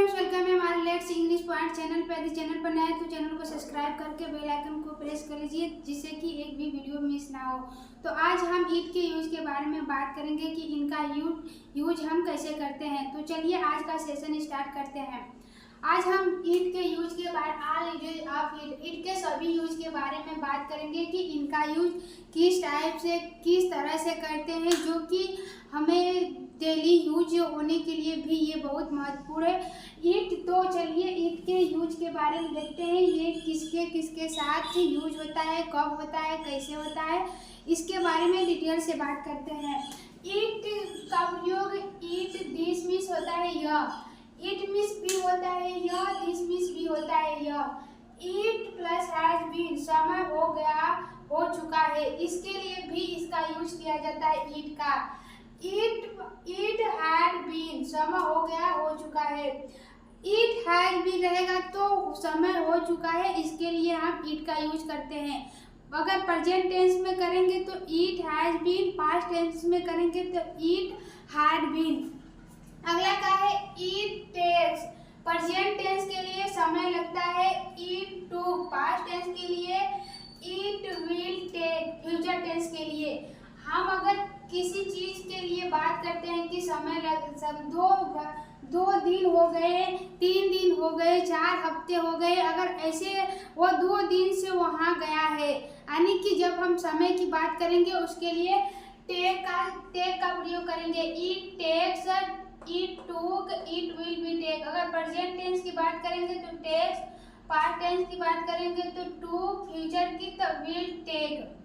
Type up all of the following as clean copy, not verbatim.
Friends, welcome है हमारे let's English point channel पे। यदि चैनल पर नए हैं तो चैनल को सब्सक्राइब करके बेल आइकन को प्रेस कर लीजिए जिससे कि एक भी वीडियो मिस ना हो। तो आज हम ईट के यूज के बारे में बात करेंगे कि इनका यूज हम कैसे करते हैं। तो चलिए आज का सेशन स्टार्ट करते हैं। आज हम ईट के यूज के बारे ईट के सभी यूज के बारे में बात करेंगे कि इनका यूज किस टाइप से किस तरह से करते हैं, जो कि हमें डेली यूज होने के लिए भी ये बहुत महत्वपूर्ण है। ईट, तो चलिए ईट के यूज के बारे में देखते हैं। ये किसके किसके साथ यूज होता है, कब होता है, कैसे होता है, इसके बारे में डिटेल से बात करते हैं। ईट का प्रयोग ईट दिस मीन्स होता है यह, ईट मीन्स भी होता है यह, दिस मीन्स भी होता है यह। ईट प्लस हैज बीन समय हो गया, हो चुका है, इसके लिए भी इसका यूज किया जाता है ईट का। ईट हैड बीन समय हो गया, हो चुका है। ईट हैज बीन रहेगा तो समय हो चुका है, इसके लिए हम ईट का यूज करते हैं। अगर प्रेजेंट टेंस में करेंगे तो ईट हैज बीन, पास्ट टेंस में करेंगे तो ईट हैड बीन। अगला क्या है, ईट टेक्स, प्रेजेंट टेंस के लिए समय लगता है। ईट टूक, पास्ट टेंस के लिए। ईट विल टेक, फ्यूचर टेंस के लिए। हम अगर किसी चीज के लिए बात करते हैं कि समय दो दिन हो गए, 3 दिन हो गए, 4 हफ्ते हो गए, अगर ऐसे वो 2 दिन से वहाँ गया है, यानी कि जब हम समय की बात करेंगे उसके लिए टेक का प्रयोग करेंगे। ईट टेक्स, ईट टूक, ईट विल बी टेक। अगर प्रेजेंट टेंस की बात करेंगे तो टेक्स, पास्ट टेंस की बात करेंगे तो टूक, फ्यूचर की तो विल टेक।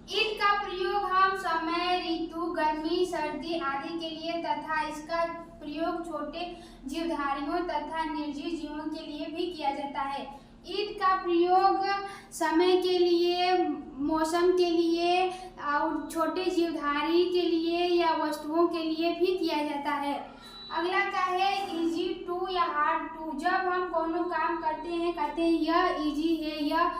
ईट का प्रयोग हम समय, ऋतु, गर्मी, सर्दी आदि के लिए तथा इसका प्रयोग छोटे जीवधारियों तथा निर्जीव जीवों के लिए भी किया जाता है। ईट का प्रयोग समय के लिए, मौसम के लिए और छोटे जीवधारी के लिए या वस्तुओं के लिए भी किया जाता है। अगला क्या है, इजी टू या हार्ड टू। जब हम कोनो काम करते हैं, कहते हैं यह इजी है, यह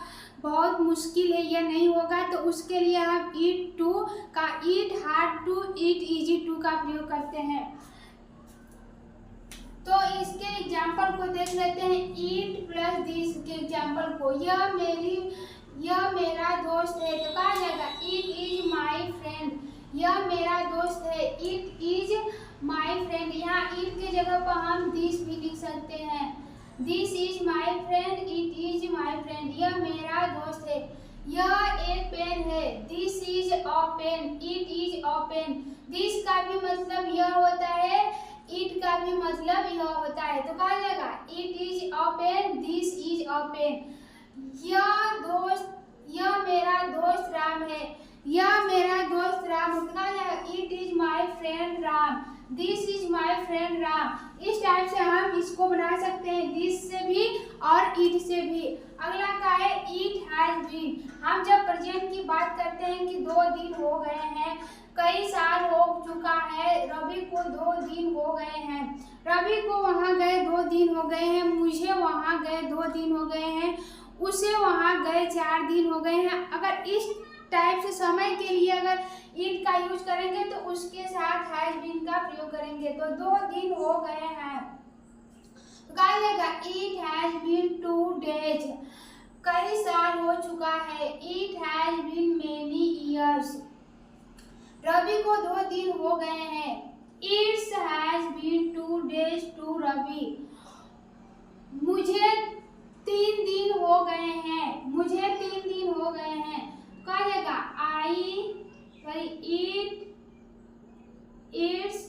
बहुत मुश्किल है, यह नहीं होगा, तो उसके लिए हम ईट टू का, it hard to, it easy to का प्रयोग करते हैं। तो इसके एग्जाम्पल को देख लेते हैं। ईट प्लस दिस के एग्जाम्पल को, यह मेरा दोस्त है, तो कहा जाएगा इट इज माई फ्रेंड, यह मेरा दोस्त है, इट इज माई फ्रेंड। यहाँ इट के जगह पर हम दिस भी लिख सकते हैं। This is my friend, it is my friend, यह मेरा दोस्त है। यह एक पेन है, this is a pen, it is a pen. This का भी मतलब यह होता है, इट का भी मतलब यह होता है, तो कहा जाएगा it is a pen, this is a pen. यह मेरा दोस्त राम है, यह मेरा दोस्त राम, कहा जाएगा it is my friend Ram, this is my friend Ram. इस टाइप से हम इसको बना सकते हैं, दिस से भी और इट से भी। अगला क्या है, इट हैज बीन। हम जब प्रेजेंट की बात करते हैं कि 2 दिन हो गए हैं, कई साल हो चुका है, रवि को 2 दिन हो गए हैं, रवि को वहाँ गए 2 दिन हो गए हैं, मुझे वहाँ गए 2 दिन हो गए हैं, उसे वहाँ गए 4 दिन हो गए हैं। अगर इस टाइप से समय के लिए अगर ईट का यूज करेंगे तो उसके साथ हैज बीन का प्रयोग करेंगे। तो 2 दिन हो गए हैं, कहा जाएगा इट हैज बीन 2 डेज, कई साल हो चुका है। It has been many years, Ravi को 2 दिन हो गए हैं। It's has been 2 days to Ravi, मुझे 3 दिन हो गए हैं, मुझे 3 दिन हो गए हैं। कहा जाएगा it's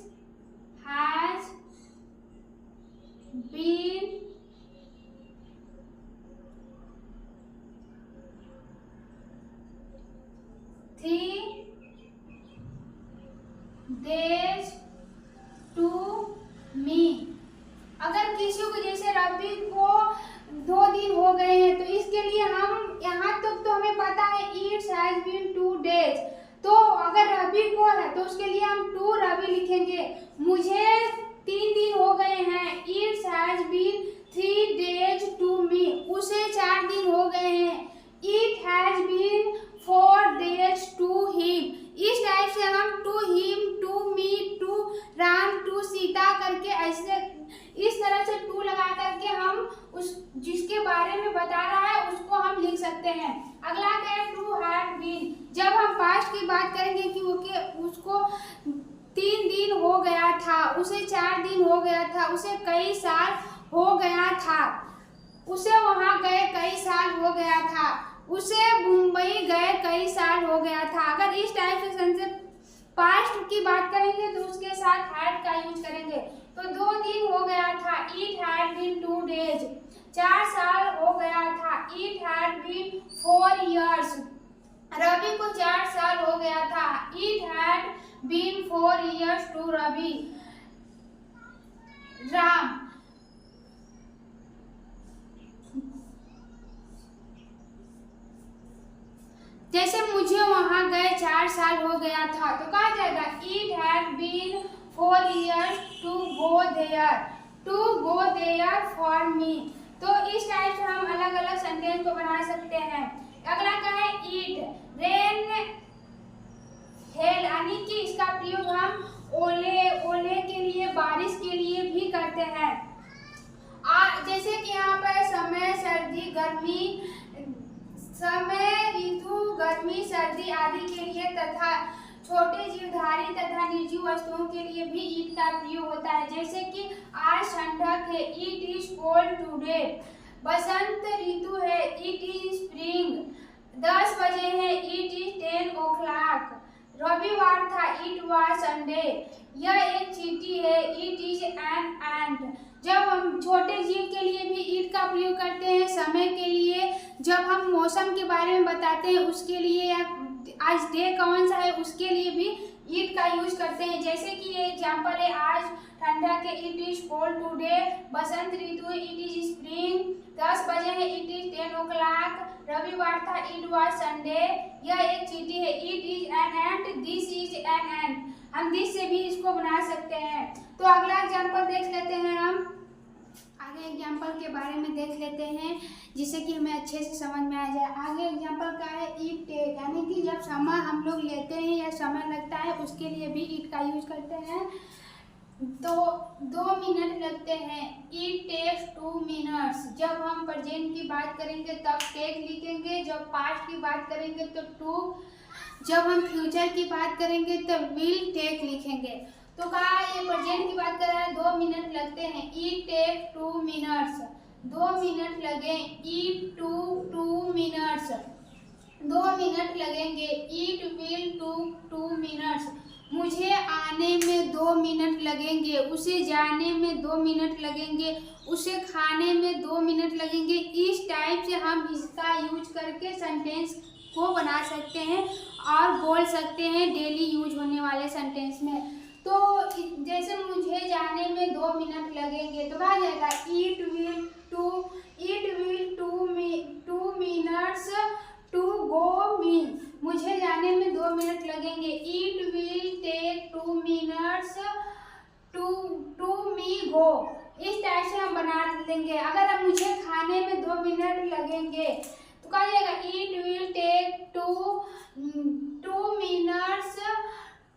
has been 3 days to me. अगर किसी को, जैसे रवि को 2 दिन हो गए हैं, तो इसके लिए हम यहाँ तक तो हमें पता है इट्स हैज बीन 2 डेज, तो अगर रवि को है तो उसके लिए हम 2 रवि लिखेंगे। मुझे 3 दिन हो गए हैं, it's has been 3 days to me, उसे 4 दिन हो गए हैं। It has been 4 days to him. इस टाइप से हम to him, to me, to Ram, to Sita था, उसे कई साल हो गया था, उसे वहाँ गए कई साल हो गया था, उसे मुंबई गए कई साल हो गया था। अगर इस टाइप से सेंटेंस पास्ट की बात करेंगे तो उसके साथ हैड का यूज करेंगे। तो 2 दिन हो गया था, इट हैड बीन 2 days। 4 साल हो गया था, it had been 4 years। Ravi को 4 साल हो गया था, it had been 4 years to Ravi. Ram, जैसे मुझे वहां गए 4 साल हो गया था, तो कहा जाएगा it had been 4 years to go there for me। तो इस टाइप से हम अलग अलग सेंटेंस को बना सकते हैं। अगला क्या है, इट रेन हेल, यानी कि इसका प्रयोग हम ओले के लिए, बारिश के लिए भी करते हैं। जैसे कि यहाँ पर समय, सर्दी, गर्मी, समय, ऋतु, गर्मी, सर्दी आदि के लिए तथा छोटे जीवधारी तथा निर्जीव वस्तुओं के लिए भी ईट का प्रयोग होता है। जैसे कि आज ठंडक है, इट इज कोल्ड टुडे। बसंत ऋतु है, इट इज स्प्रिंग। 10 बजे है, इट इज 10 o'clock। रविवार था, इट वाज संडे। यह एक चींटी है, इट इज एन एंट। जब हम छोटे जीव के लिए भी ईट का प्रयोग करते हैं, समय के लिए, जब हम मौसम के बारे में बताते हैं उसके लिए, या आज डे कौन सा है उसके लिए भी ईट का यूज करते हैं। जैसे कि ये एग्जांपल है, आज ठंडा के it is cold today. Basant Ritu it is spring. 10 बजे है, इट इज 10 o'clock। रविवार था, इट वाज संडे। यह एक चींटी है, it is an ant. This is an ant. हम दिस से भी इसको बना सकते हैं। तो अगला एग्जांपल देख लेते हैं, हम आगे एग्जांपल के बारे में देख लेते हैं जिससे कि हमें अच्छे से समझ में आ जाए। आगे एग्जांपल का है इट टेक, यानी कि जब समय हम लोग लेते हैं या समय लगता है उसके लिए भी इट का यूज करते हैं। तो 2 मिनट लगते हैं, इट टेक्स 2 minutes। जब हम प्रेजेंट की बात करेंगे तब टेक लिखेंगे, जब पास्ट की बात करेंगे तो टू, जब हम फ्यूचर की बात करेंगे तो विल टेक लिखेंगे। तो कहा ये प्रेजेंट की बात कर रहा है, 2 मिनट लगते हैं, इट टेक 2 minutes। 2 मिनट लगे, इट 2 minutes। 2 मिनट लगेंगे, इट विल 2 minutes। मुझे आने में 2 मिनट लगेंगे, उसे जाने में 2 मिनट लगेंगे, उसे खाने में 2 मिनट लगेंगे। इस टाइप से हम इसका यूज करके सेंटेंस को बना सकते हैं और बोल सकते हैं डेली यूज होने वाले सेंटेंस में। तो जैसे मुझे जाने में 2 मिनट लगेंगे, तो कहा जाएगा it will 2 minutes to go me. मुझे जाने में 2 मिनट लगेंगे, it will take 2 minutes to me go. इस टाइप से हम बना देंगे। अगर अब मुझे खाने में 2 मिनट लगेंगे तो कहा जाएगा it will take 2 minutes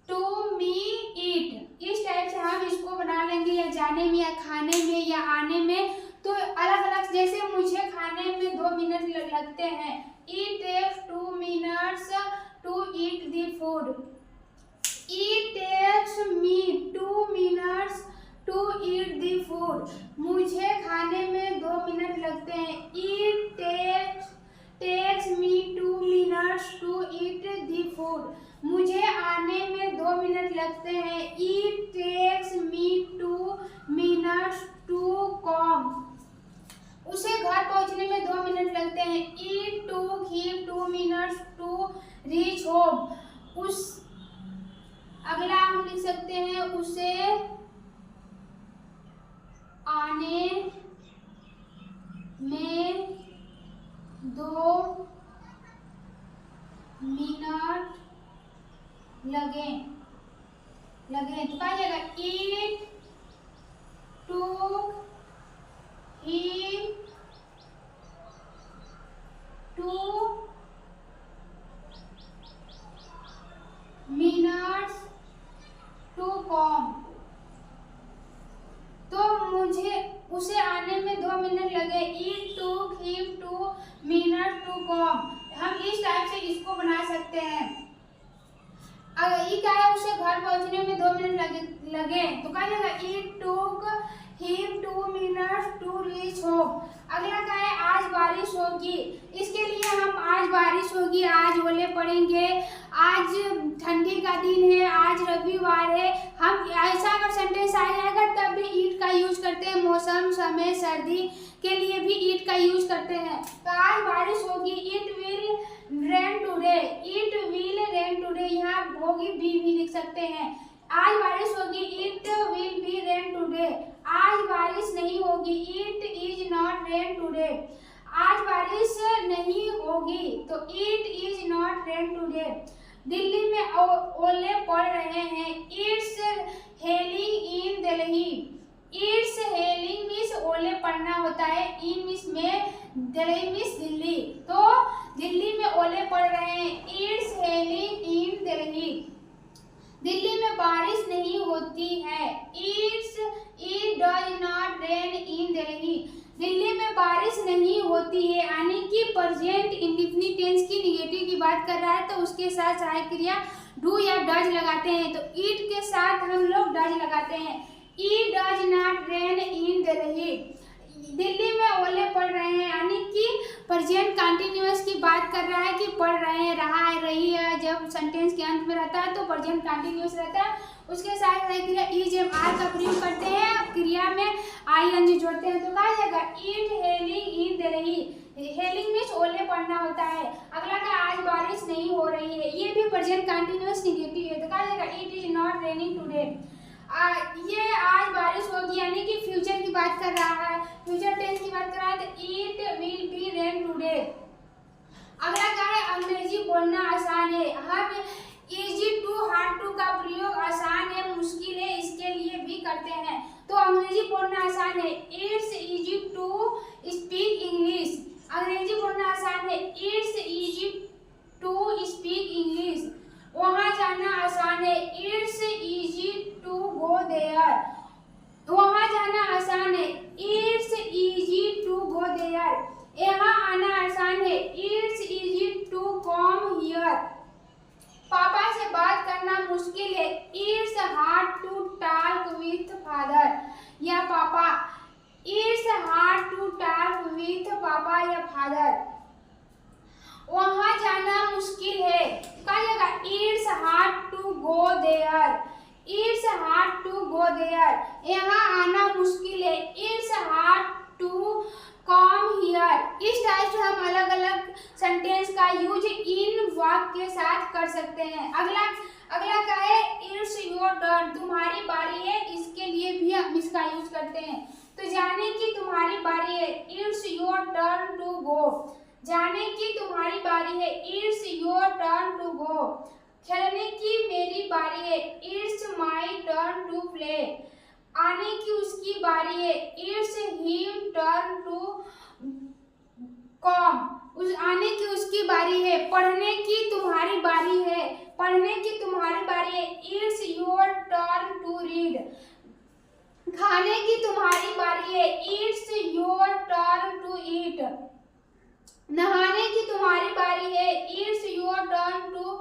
to me eat. इस टाइप से हम इसको बना लेंगे, या जाने में, या खाने में, या आने में। तो अलग अलग, जैसे मुझे खाने में 2 मिनट लगते हैं, it takes 2 minutes to eat the food. It takes me 2 minutes to eat the food. मुझे खाने में 2 मिनट लगते हैं, it takes me 2 minutes to eat the food. मुझे आने में 2 मिनट लगते हैं, it takes me 2 minutes to come. उसे घर पहुंचने में 2 मिनट लगते हैं, it took him 2 minutes to reach home. अगला हम लिख सकते हैं, उसे आने में 2 मिनट लगे। तो कहा जाएगा it took him 2 minutes to कम। तो मुझे उसे आने में 2 मिनट लगे, it took him 2 minutes to कम। हम इस टाइप से इसको बना सकते हैं। अगर ये क्या है, उसे घर पहुंचने में 2 मिनट लगे, तो कहा जाएगा it took him 2 minutes to reach home। अगला क्या है, आज बारिश होगी। इसके लिए हम आज बारिश होगी, आज ओले पड़ेंगे, आज ठंडी का दिन है, आज रविवार है। हम ऐसा अगर सेंटेंस आ जाएगा तब भी ईट का यूज करते हैं। मौसम, समय, सर्दी के लिए भी ईट का यूज करते हैं। तो आज बारिश होगी, it will rain today, it will rain today, यहाँ होगी बी भी लिख सकते हैं। आज बारिश होगी, it will be rain today. आज बारिश नहीं होगी, it is not rain today. आज बारिश नहीं होगी तो it is not rain today. Delhi में ओले पड़ रहे हैं, it's hailing in Delhi. It's hailing means ओले पड़ना होता है, इन मीन्स में, दिल्ली मीन्स दिल्ली। तो दिल्ली में ओले पड़ रहे हैं, इट्स हेलिंग इन दिल्ली। दिल्ली में बारिश नहीं होती है, इट डज नॉट रेन इन दिल्ली। दिल्ली में बारिश नहीं होती है, यानी कि प्रेजेंट इंडेफिनिट टेंस की निगेटिव की बात कर रहा है तो उसके साथ सहायक क्रिया डू या डज लगाते हैं। तो इट के साथ हम लोग डज लगाते हैं, इट डज नॉट रेन इन दिल्ली। दिल्ली में ओले पड़ रहे हैं, यानी कि प्रेजेंट कंटिन्यूअस की बात कर रहा है कि पढ़ रहे हैं, रहा है, रही है। जब सेंटेंस के अंत में रहता है तो प्रेजेंट कंटिन्यूअस रहता है। उसके साथ क्रिया इज एम आर का प्रयोग करते हैं, क्रिया में आई एन जी जोड़ते हैं। तो कहा जाएगा it hailing in Delhi. Hailing means ओले पड़ना होता है। अगला का आज बारिश नहीं हो रही है, ये भी प्रेजेंट कंटिन्यूअस निगेटिव है। तो कहा जाएगा it is not raining today. ये आज बारिश होगी, यानी कि फ्यूचर की बात कर रहा है, फ्यूचर टेंस की बात कर रहा है। तो it will be rain today. अगला क्या है, अंग्रेजी बोलना आसान है। हम इजी टू हार्ड टू का प्रयोग आसान है, मुश्किल है, इसके लिए भी करते हैं। तो अंग्रेजी बोलना आसान है, it's easy to speak English. अंग्रेजी बोलना आसान है, it's easy to speak English. वहाँ जाना आसान है, it's easy to go there. वहाँ जाना आसान है, it's easy to go there. यहाँ आना आसान है, it's easy to come here. पापा से बात करना मुश्किल है, it's hard to talk with father या पापा। It's hard to talk with papa या फादर। वहाँ जाना मुश्किल है, कहा जाएगा it's hard to go there. It's hard to go there. यहाँ आना मुश्किल है, it's hard to come here. इस टाइप से हम अलग अलग सेंटेंस का यूज इन वाक्य के साथ कर सकते हैं। अगला क्या है, इट्स योर टर्न, तुम्हारी बारी है। इसके लिए भी हम इसका यूज करते हैं। तो जाने की तुम्हारी बारी है, it's your turn to go. जाने की तुम्हारी बारी है, it's your turn to go. खेलने की मेरी बारी है, it's my turn to play. आने की उसकी बारी है, it's him turn to come. आने की उसकी बारी है। पढ़ने की तुम्हारी बारी है, पढ़ने की तुम्हारी बारी है, it's your turn to read. खाने की तुम्हारी बारी है, it's your turn to eat. नहाने की तुम्हारी बारी है, it's your turn to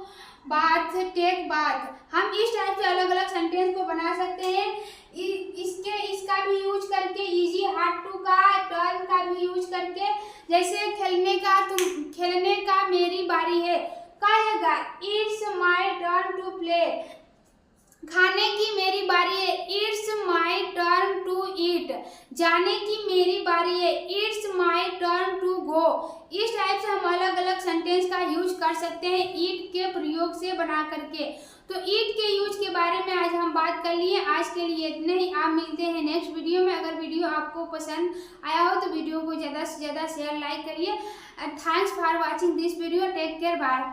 bath, take bath. हम इस टाइप से अलग अलग सेंटेंस को बना सकते हैं। इसका भी यूज करके, इजी हार्ड टू का, टर्न का भी यूज करके। जैसे खेलने का मेरी बारी है, कहेगा it's my turn to play. खाने की मेरी बारी है, it's my turn to eat. जाने की मेरी बारी है, it's my turn to go. इस टाइप से हम अलग अलग सेंटेंस का यूज कर सकते हैं ईट के प्रयोग से बना करके। तो ईट के यूज के बारे में आज हम बात कर लिए। आज के लिए इतने ही। आप मिलते हैं नेक्स्ट वीडियो में। अगर वीडियो आपको पसंद आया हो तो वीडियो को ज़्यादा से ज़्यादा शेयर, लाइक करिए। Thanks for watching this video. Take care, bye.